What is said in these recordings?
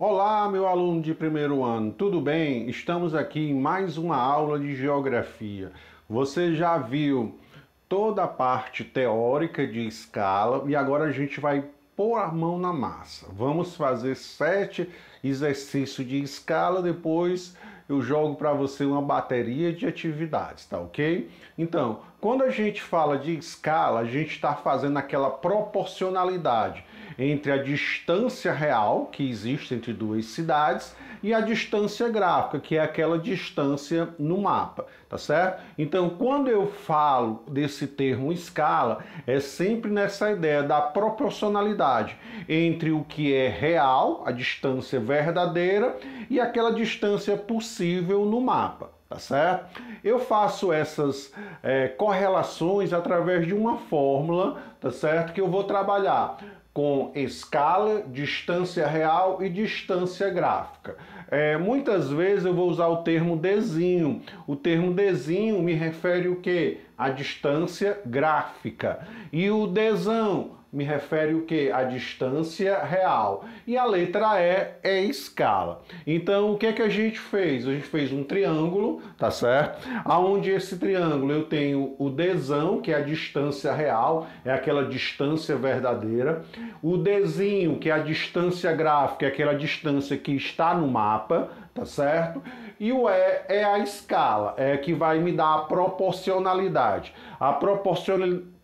Olá, meu aluno de primeiro ano, tudo bem? Estamos aqui em mais uma aula de geografia. Você já viu toda a parte teórica de escala e agora a gente vai pôr a mão na massa. Vamos fazer 7 exercícios de escala, depois eu jogo para você uma bateria de atividades, tá ok? Então, quando a gente fala de escala, a gente está fazendo aquela proporcionalidade entre a distância real que existe entre duas cidades e a distância gráfica, que é aquela distância no mapa, tá certo? Então, quando eu falo desse termo escala, é sempre nessa ideia da proporcionalidade entre o que é real, a distância verdadeira, e aquela distância possível no mapa. Tá certo? Eu faço essas correlações através de uma fórmula, tá certo? Que eu vou trabalhar com escala, distância real e distância gráfica. Muitas vezes eu vou usar o termo desenho. O termo desenho me refere o quê? A distância gráfica. E o desão me refere o quê? A distância real. E a letra E é escala. Então, o que é que a gente fez? A gente fez um triângulo, tá certo? Aonde esse triângulo eu tenho o desão, que é a distância real, é aquela distância verdadeira. O desenho, que é a distância gráfica, é aquela distância que está no mapa, tá certo? E o E é a escala, é que vai me dar a proporcionalidade. A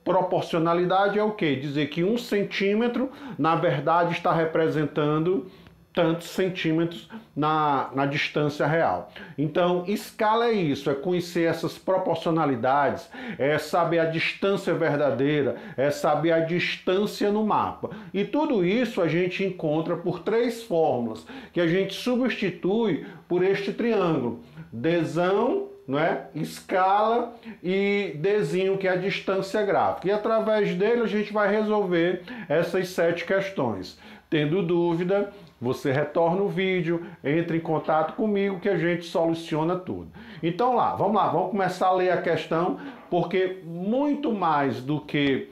proporcionalidade é o quê? Dizer que 1 centímetro, na verdade, está representando tantos centímetros na distância real. Então, escala é isso, é conhecer essas proporcionalidades, é saber a distância verdadeira, é saber a distância no mapa. E tudo isso a gente encontra por 3 fórmulas, que a gente substitui por este triângulo. Desão, não é? Escala e desenho, que é a distância gráfica. E através dele a gente vai resolver essas 7 questões. Tendo dúvida, você retorna o vídeo, entre em contato comigo que a gente soluciona tudo. Então vamos lá, vamos começar a ler a questão, porque muito mais do que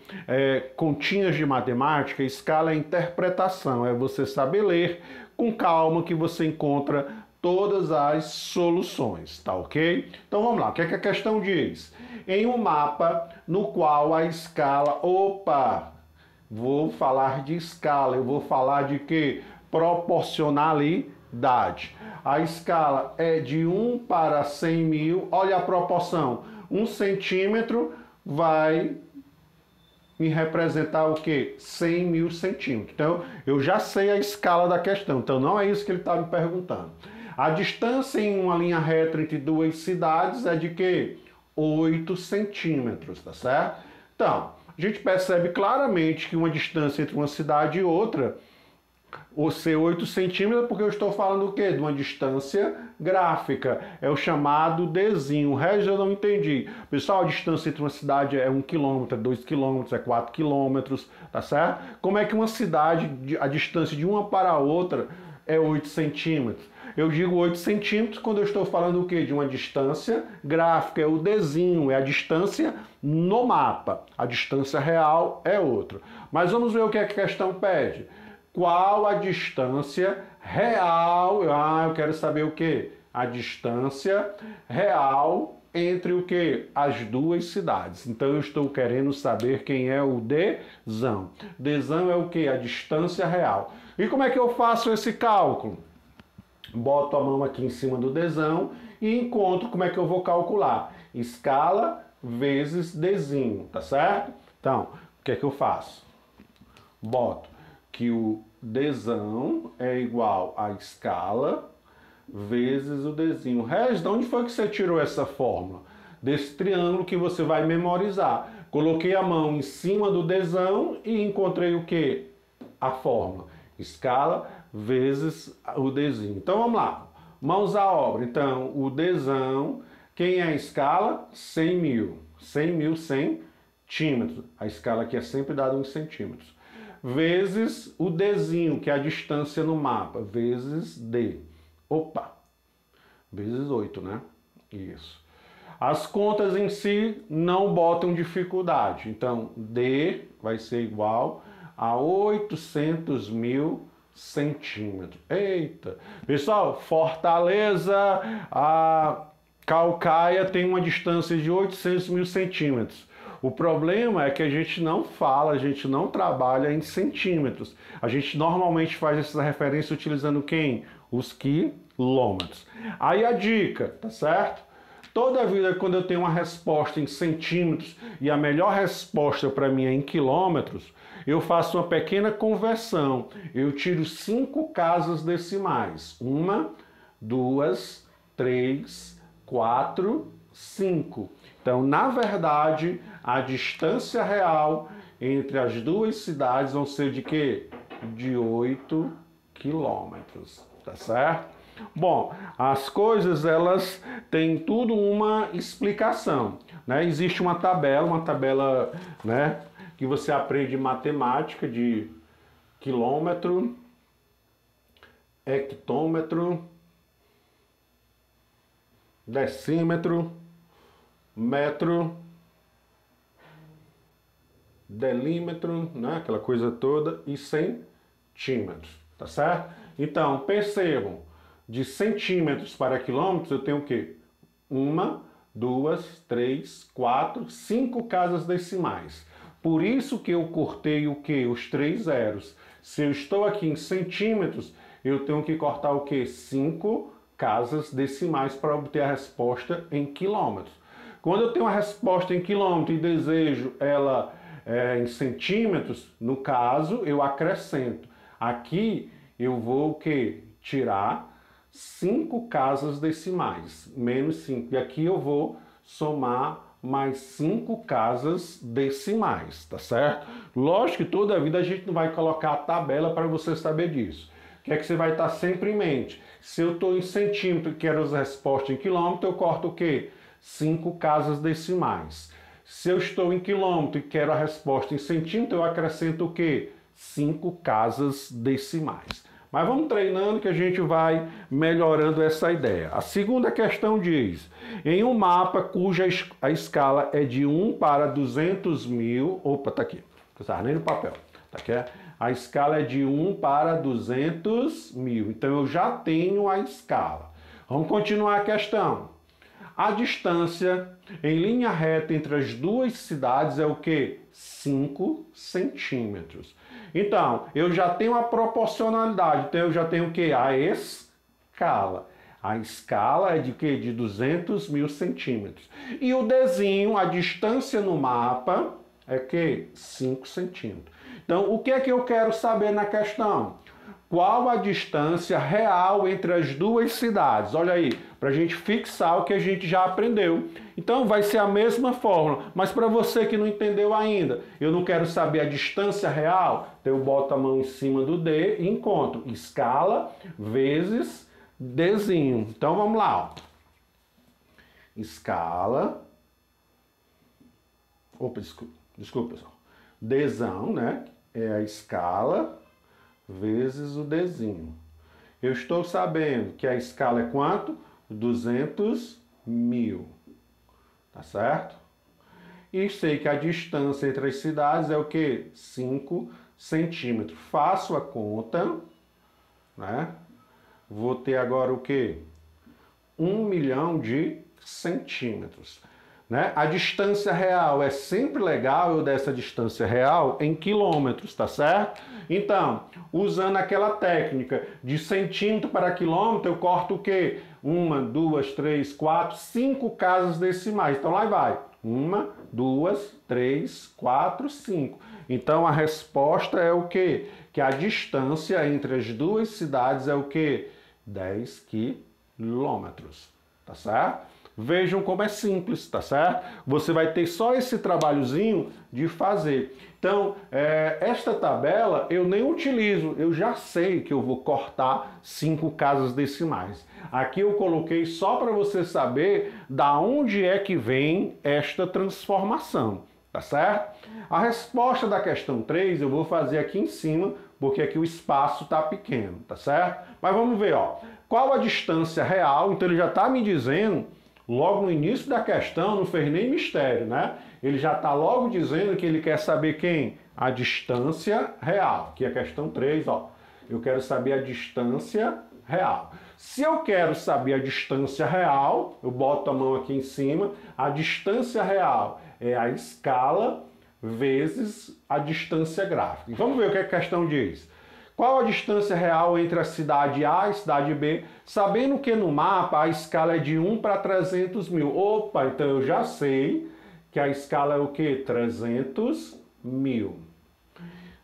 continhas de matemática, escala é interpretação, é você saber ler com calma que você encontra todas as soluções, tá ok? Então vamos lá, o que é que a questão diz? Em um mapa no qual a escala... Vou falar de escala, eu vou falar de quê? Proporcionalidade. A escala é de 1 para 100 mil, olha a proporção, 1 centímetro vai me representar o quê? 100 mil centímetros. Então, eu já sei a escala da questão, então não é isso que ele está me perguntando. A distância em uma linha reta entre duas cidades é de quê? 8 centímetros, tá certo? Então, a gente percebe claramente que uma distância entre uma cidade e outra, ou ser 8 centímetros, porque eu estou falando o quê? De uma distância gráfica. É o chamado desenho. O resto eu não entendi. Pessoal, a distância entre uma cidade é 1 quilômetro, é 2 quilômetros, é 4 quilômetros, tá certo? Como é que uma cidade, a distância de uma para a outra é 8 centímetros? Eu digo 8 centímetros quando eu estou falando o quê? De uma distância gráfica, é o desenho, é a distância no mapa. A distância real é outra. Mas vamos ver o que a questão pede. Qual a distância real? Eu quero saber o quê? A distância real entre o quê? As duas cidades. Então eu estou querendo saber quem é o desão. Desão é o quê? A distância real. E como é que eu faço esse cálculo? Boto a mão aqui em cima do desão e encontro como é que eu vou calcular. Escala vezes desenho, tá certo? Então, o que é que eu faço? Boto que o desão é igual a escala vezes o desenho. Regis, de onde foi que você tirou essa fórmula? Desse triângulo que você vai memorizar. Coloquei a mão em cima do desão e encontrei o quê? A fórmula. Escala vezes o desenho. Então vamos lá. Mãos à obra. Então, o desão, quem é a escala? 100 mil. 100 mil centímetros. A escala aqui é sempre dada em centímetros. Vezes o desenho, que é a distância no mapa, vezes D. Vezes 8, né? Isso. As contas em si não botam dificuldade. Então, D vai ser igual a 800 mil centímetros. Eita! Pessoal, Fortaleza, a Calcaia tem uma distância de 800 mil centímetros. O problema é que a gente não fala, a gente não trabalha em centímetros. A gente normalmente faz essa referência utilizando quem? Os quilômetros. Aí a dica, tá certo? Toda vida quando eu tenho uma resposta em centímetros e a melhor resposta para mim é em quilômetros, eu faço uma pequena conversão. Eu tiro 5 casas decimais. 1, 2, 3, 4, 5. Então, na verdade, a distância real entre as duas cidades vão ser de quê? De 8 quilômetros, tá certo? Bom, as coisas, elas têm tudo uma explicação, né? Existe uma tabela, né, que você aprende matemática de quilômetro, hectômetro, decímetro, metro, delímetro, né? Aquela coisa toda, e centímetros, tá certo? Então, percebam, de centímetros para quilômetros eu tenho o quê? 1, 2, 3, 4, 5 casas decimais. Por isso que eu cortei o quê? Os 3 zeros. Se eu estou aqui em centímetros, eu tenho que cortar o quê? 5 casas decimais para obter a resposta em quilômetros. Quando eu tenho uma resposta em quilômetro e desejo ela em centímetros, no caso, eu acrescento. Aqui eu vou o quê? Tirar 5 casas decimais, menos 5. E aqui eu vou somar mais 5 casas decimais, tá certo? Lógico que toda a vida a gente não vai colocar a tabela para você saber disso. O que é que você vai estar sempre em mente? Se eu estou em centímetro e quero a resposta em quilômetro, eu corto o quê? 5 casas decimais. Se eu estou em quilômetro e quero a resposta em centímetro, eu acrescento o quê? 5 casas decimais. Mas vamos treinando que a gente vai melhorando essa ideia. A segunda questão diz, em um mapa cuja a escala é de 1 para 200 mil... Opa, tá aqui. Não estava nem no papel. Tá aqui? A escala é de 1 para 200 mil. Então eu já tenho a escala. Vamos continuar a questão. A distância em linha reta entre as duas cidades é o quê? 5 centímetros. Então, eu já tenho a proporcionalidade. Então, eu já tenho o quê? A escala. A escala é de quê? De 200 mil centímetros. E o desenho, a distância no mapa, é o quê? 5 centímetros. Então, o que é que eu quero saber na questão? Qual a distância real entre as duas cidades? Olha aí, para a gente fixar o que a gente já aprendeu. Então vai ser a mesma fórmula, mas para você que não entendeu ainda, eu não quero saber a distância real, então eu boto a mão em cima do D e encontro escala vezes Dzinho. Então vamos lá, ó. Escala, opa, desculpa pessoal, Dzão, né, é a escala vezes o Dzinho. Eu estou sabendo que a escala é quanto? 200 mil. Tá certo? E sei que a distância entre as cidades é o quê? 5 centímetros. Faço a conta, né? Vou ter agora o quê? 1 milhão de centímetros. Né? A distância real é sempre legal eu dar essa distância real em quilômetros, tá certo? Então, usando aquela técnica de centímetro para quilômetro, eu corto o quê? 1, 2, 3, 4, 5 casas decimais. Então, lá vai. 1, 2, 3, 4, 5. Então, a resposta é o quê? Que a distância entre as duas cidades é o quê? 10 quilômetros, tá certo? Vejam como é simples, tá certo? Você vai ter só esse trabalhozinho de fazer. Então, esta tabela eu nem utilizo, eu já sei que eu vou cortar 5 casas decimais. Aqui eu coloquei só para você saber da onde é que vem esta transformação, tá certo? A resposta da questão 3 eu vou fazer aqui em cima, porque aqui o espaço está pequeno, tá certo? Mas vamos ver, ó. Qual a distância real? Então ele já está me dizendo... Logo no início da questão, não fez nem mistério, né? Ele já está logo dizendo que ele quer saber quem? A distância real, que é a questão 3, ó. Eu quero saber a distância real. Se eu quero saber a distância real, eu boto a mão aqui em cima, a distância real é a escala vezes a distância gráfica. Vamos ver o que a questão diz. Qual a distância real entre a cidade A e a cidade B? Sabendo que no mapa a escala é de 1 para 300 mil. Opa, então eu já sei que a escala é o quê? 300 mil.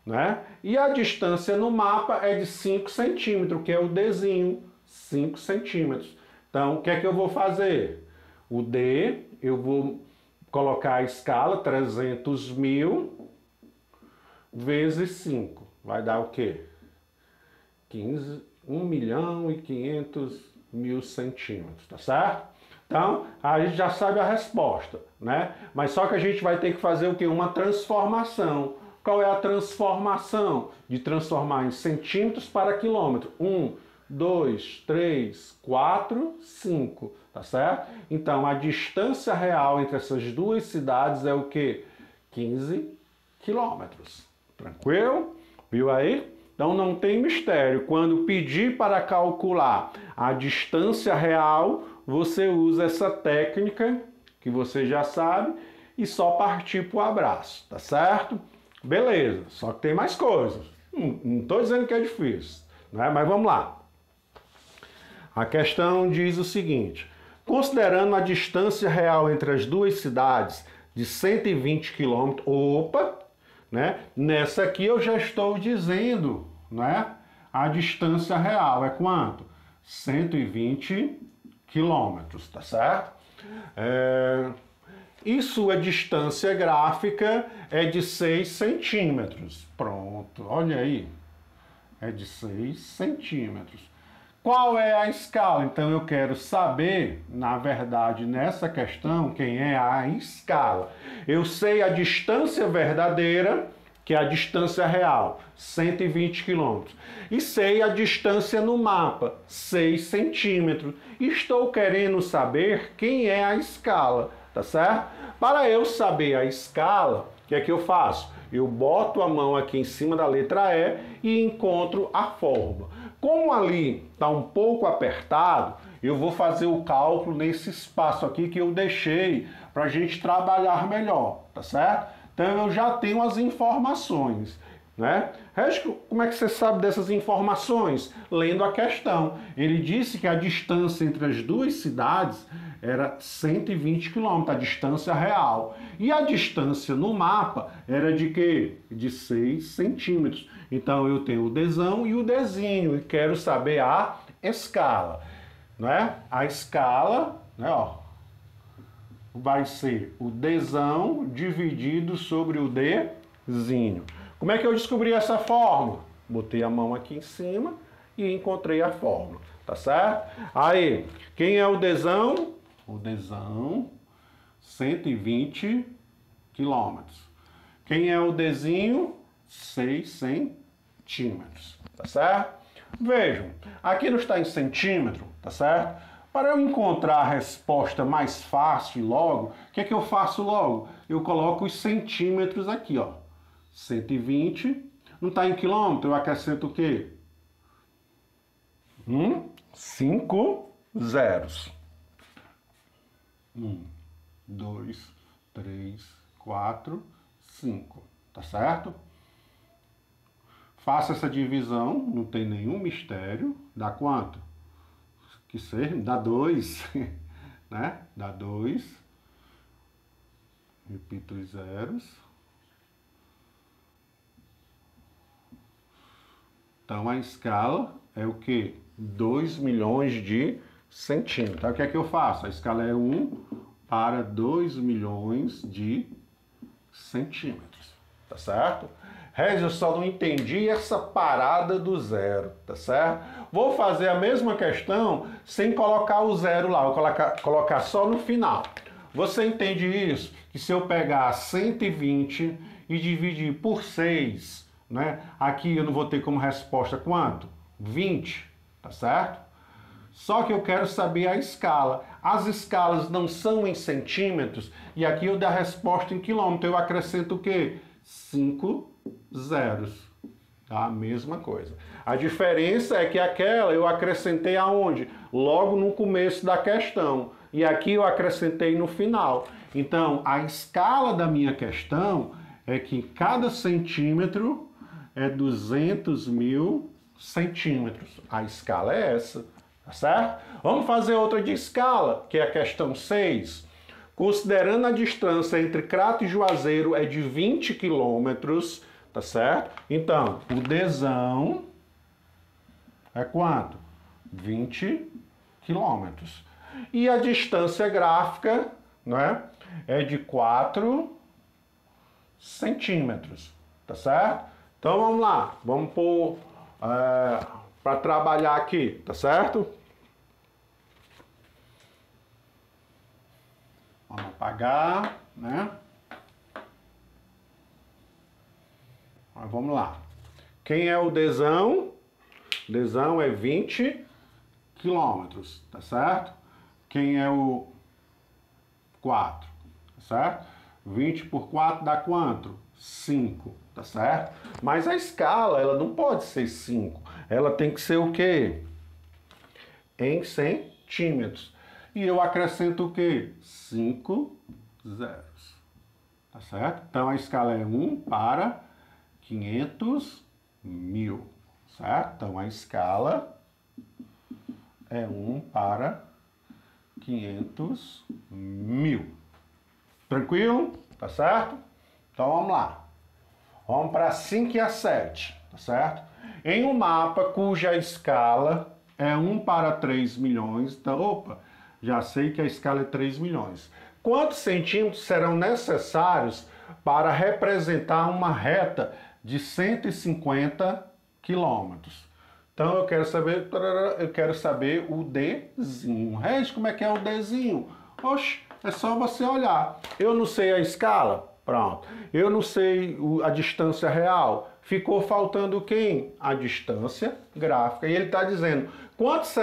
Né? E a distância no mapa é de 5 centímetros, que é o Dzinho, 5 centímetros. Então, o que é que eu vou fazer? O D, eu vou colocar a escala 300 mil vezes 5. Vai dar o quê? 1.500.000 centímetros, tá certo? Então, a gente já sabe a resposta, né? Mas só que a gente vai ter que fazer o quê? Uma transformação. Qual é a transformação? De transformar em centímetros para quilômetro. 1, 2, 3, 4, 5, tá certo? Então, a distância real entre essas duas cidades é o quê? 15 quilômetros. Tranquilo? Viu aí? Então, não tem mistério. Quando pedir para calcular a distância real, você usa essa técnica, que você já sabe, e só partir para o abraço, tá certo? Beleza, só que tem mais coisas. Não estou dizendo que é difícil, né? Mas vamos lá. A questão diz o seguinte: considerando a distância real entre as duas cidades de 120 quilômetros, opa, né? Nessa aqui eu já estou dizendo, né? A distância real é quanto? 120 quilômetros, tá certo? E sua distância gráfica é de 6 centímetros. Pronto, olha aí. É de 6 centímetros. Qual é a escala? Então eu quero saber, na verdade, nessa questão, quem é a escala. Eu sei a distância verdadeira, que é a distância real, 120 quilômetros. E sei a distância no mapa, 6 centímetros. Estou querendo saber quem é a escala. Tá certo? Para eu saber a escala, o que é que eu faço? Eu boto a mão aqui em cima da letra E e encontro a fórmula. Como ali está um pouco apertado, eu vou fazer o cálculo nesse espaço aqui que eu deixei para a gente trabalhar melhor, tá certo? Então eu já tenho as informações, né? Como é que você sabe dessas informações? Lendo a questão. Ele disse que a distância entre as duas cidades era 120 km, a distância real. E a distância no mapa era de quê? De 6 centímetros. Então eu tenho o Dzão e o Dzinho e quero saber a escala, né? A escala, né, ó, vai ser o Dzão dividido sobre o Dzinho. Como é que eu descobri essa fórmula? Botei a mão aqui em cima e encontrei a fórmula, tá certo? Aí, quem é o Dzão? O Dzão, 120 quilômetros. Quem é o Dzinho? 6 centímetros, tá certo? Vejam, aqui não está em centímetro, tá certo? Para eu encontrar a resposta mais fácil e logo, o que é que eu faço logo? Eu coloco os centímetros aqui, ó. 120, não está em quilômetro, eu acrescento o quê? 5 zeros. 1, 2, 3, 4, 5, tá certo? Faça essa divisão, não tem nenhum mistério. Dá quanto? Que seja, dá 2, né? Dá 2. Repito os zeros. Então a escala é o quê? 2 milhões de centímetros. Então, o que é que eu faço? A escala é 1 para 2 milhões de centímetros. Tá certo? Regis, eu só não entendi essa parada do zero, tá certo? Vou fazer a mesma questão sem colocar o zero lá, vou colocar só no final. Você entende isso? Que se eu pegar 120 e dividir por 6, né? Aqui eu não vou ter como resposta quanto? 20, tá certo? Só que eu quero saber a escala. As escalas não são em centímetros e aqui eu dou a resposta em quilômetro. Eu acrescento o quê? 5 zeros. A mesma coisa. A diferença é que aquela eu acrescentei aonde? Logo no começo da questão. E aqui eu acrescentei no final. Então, a escala da minha questão é que cada centímetro é 200.000 centímetros. A escala é essa, tá certo? Vamos fazer outra de escala, que é a questão 6. Considerando a distância entre Crato e Juazeiro é de 20 quilômetros, tá certo? Então, o Dzão é quanto? 20 quilômetros. E a distância gráfica, né, é de 4 centímetros, tá certo? Então, vamos lá. Vamos pôr para trabalhar aqui, tá certo? Vamos apagar, né? Mas vamos lá. Quem é o Dzão? Dzão é 20 quilômetros, tá certo? Quem é o 4, tá certo? 20 por 4 dá quanto? 5, tá certo? Mas a escala, ela não pode ser 5. Ela tem que ser o quê? Em centímetros. E eu acrescento o quê? 5 zeros. Tá certo? Então a escala é 1 para 500.000. Certo? Então a escala é 1 para 500.000. Tranquilo? Tá certo? Então vamos lá. Vamos para a 5 e a 7. Tá certo? Em um mapa cuja escala é 1 para 3 milhões. Então, opa, já sei que a escala é 3 milhões. Quantos centímetros serão necessários para representar uma reta de 150 quilômetros? Então eu quero saber o Dzinho. Regis, como é que é o Dzinho? Oxe, é só você olhar. Eu não sei a escala? Pronto. Eu não sei a distância real. Ficou faltando quem? A distância gráfica. E ele está dizendo quantos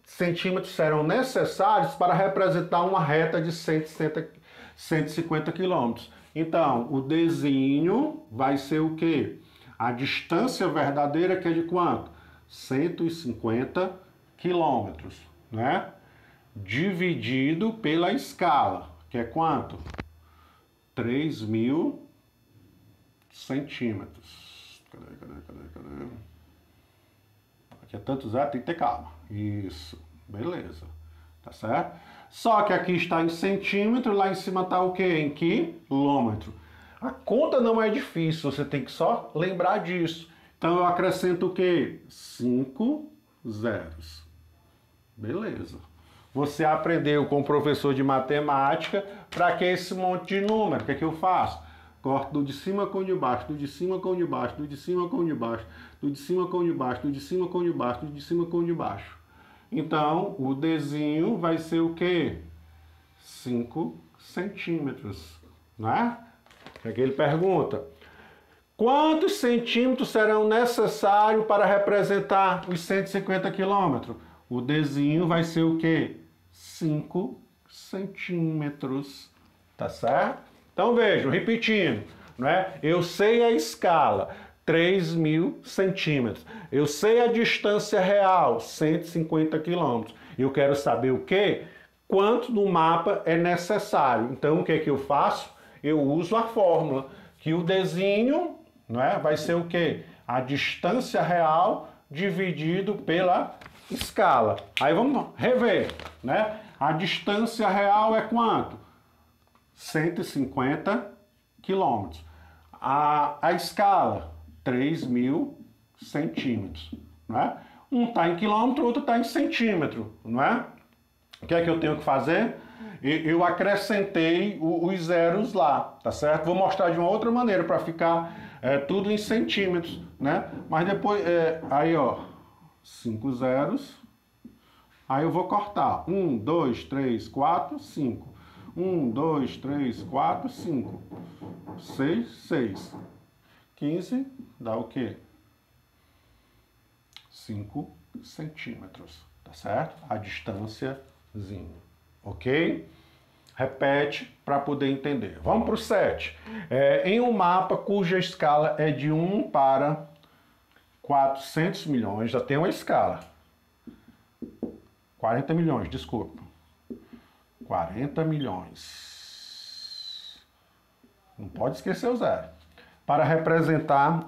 centímetros serão necessários para representar uma reta de 150 quilômetros. Então, o Dzinho vai ser o quê? A distância verdadeira que é de quanto? 150 quilômetros, né? Dividido pela escala, que é quanto? 3.000 centímetros. Cadê? Aqui é tanto zero, tem que ter calma. Isso, beleza. Tá certo? Só que aqui está em centímetro, lá em cima está o quê? Em quilômetro. A conta não é difícil, você tem que só lembrar disso. Então eu acrescento o quê? 5 zeros. Beleza. Você aprendeu com o professor de matemática para que esse monte de número. O que é que eu faço? Corto do de cima com o de baixo, do de cima com o de baixo, do de cima com o de baixo, do de cima com o de baixo, do de cima com o de baixo, do de cima com o de baixo. Então, o Dzinho vai ser o quê? 5 centímetros, não é? É que ele pergunta. Quantos centímetros serão necessários para representar os 150 quilômetros? O Dzinho vai ser o quê? 5 centímetros, tá certo? Então vejam, repetindo, né? Eu sei a escala, 3.000 centímetros. Eu sei a distância real, 150 quilômetros. Eu quero saber o quê? Quanto no mapa é necessário. Então o que é que eu faço? Eu uso a fórmula, que o Dzinho, né, vai ser o quê? A distância real dividido pela escala. Aí vamos rever, né? A distância real é quanto? 150 quilômetros. A escala, 3.000 centímetros, né? Um está em quilômetro, outro está em centímetro, não é? O que é que eu tenho que fazer? Eu acrescentei os zeros lá, tá certo? Vou mostrar de uma outra maneira para ficar tudo em centímetros, né? Mas depois, aí ó, 5 zeros. Aí eu vou cortar. 1, 2, 3, 4, 5. 1, 2, 3, 4, 5. 6, 6. 15 dá o quê? 5 centímetros, tá certo? A distânciazinha, ok? Repete para poder entender. Vamos para o 7. Em um mapa cuja escala é de 1 para 400 milhões, já tem uma escala. 40 milhões, desculpa. 40 milhões. Não pode esquecer o zero. Para representar,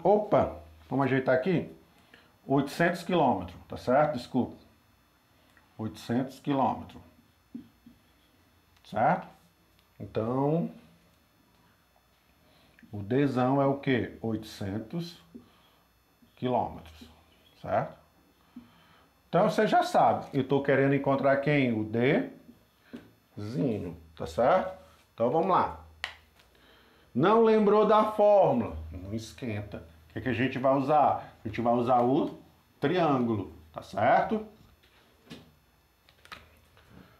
vamos ajeitar aqui. 800 quilômetros, tá certo? Desculpa. 800 quilômetros. Certo? Então, o Dzão é o quê? 800 quilômetros. Certo? Então, você já sabe. Eu estou querendo encontrar quem? O Dzinho. Tá certo? Então, vamos lá. Não lembrou da fórmula? Não esquenta. O que a gente vai usar? A gente vai usar o triângulo. Tá certo?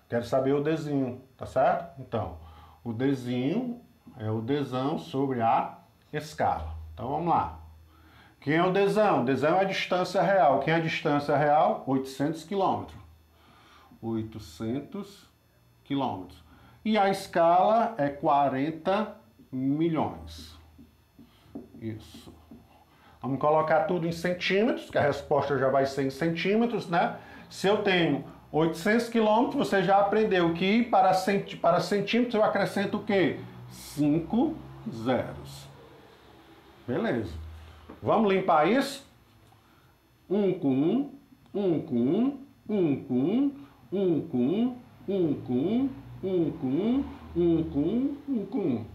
Quero saber o Dzinho, tá certo? Então, o Dzinho é o Dzão sobre a escala. Então, vamos lá. Quem é o Dzão? Dzão é a distância real. Quem é a distância real? 800 quilômetros. 800 quilômetros. E a escala é 40 milhões. Isso. Vamos colocar tudo em centímetros, que a resposta já vai ser em centímetros, né? Se eu tenho 800 quilômetros, você já aprendeu que para centímetros eu acrescento o quê? 5 zeros. Beleza. Vamos limpar isso? 1 com 1, 1 com 1, 1 com 1, 1 com 1, 1 com 1, 1 com 1, 1 com 1, 1 com 1.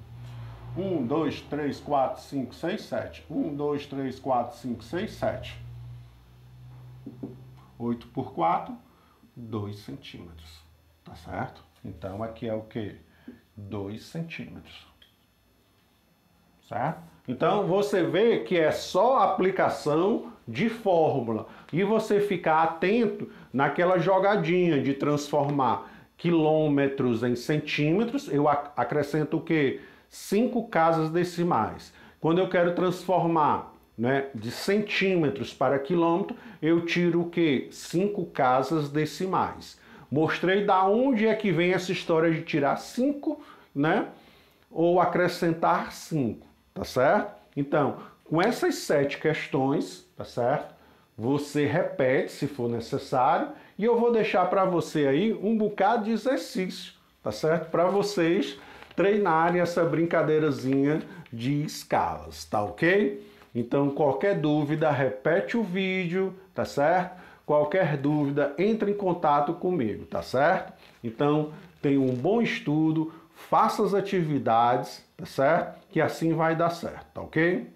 1, 2, 3, 4, 5, 6, 7. 1, 2, 3, 4, 5, 6, 7. 8 por 4, 2 centímetros. Tá certo? Então, aqui é o quê? 2 centímetros. Certo? Então, você vê que é só aplicação de fórmula. E você ficar atento naquela jogadinha de transformar quilômetros em centímetros. Eu acrescento o quê? 5 casas decimais. Quando eu quero transformar, né, de centímetros para quilômetro, eu tiro o quê? 5 casas decimais. Mostrei da onde é que vem essa história de tirar 5, né? Ou acrescentar 5, tá certo? Então, com essas 7 questões, tá certo? Você repete se for necessário e eu vou deixar para você aí um bocado de exercício, tá certo? Para vocês treinarem essa brincadeirazinha de escalas, tá ok? Então, qualquer dúvida, repete o vídeo, tá certo? Qualquer dúvida, entre em contato comigo, tá certo? Então, tenha um bom estudo, faça as atividades, tá certo? Que assim vai dar certo, tá ok?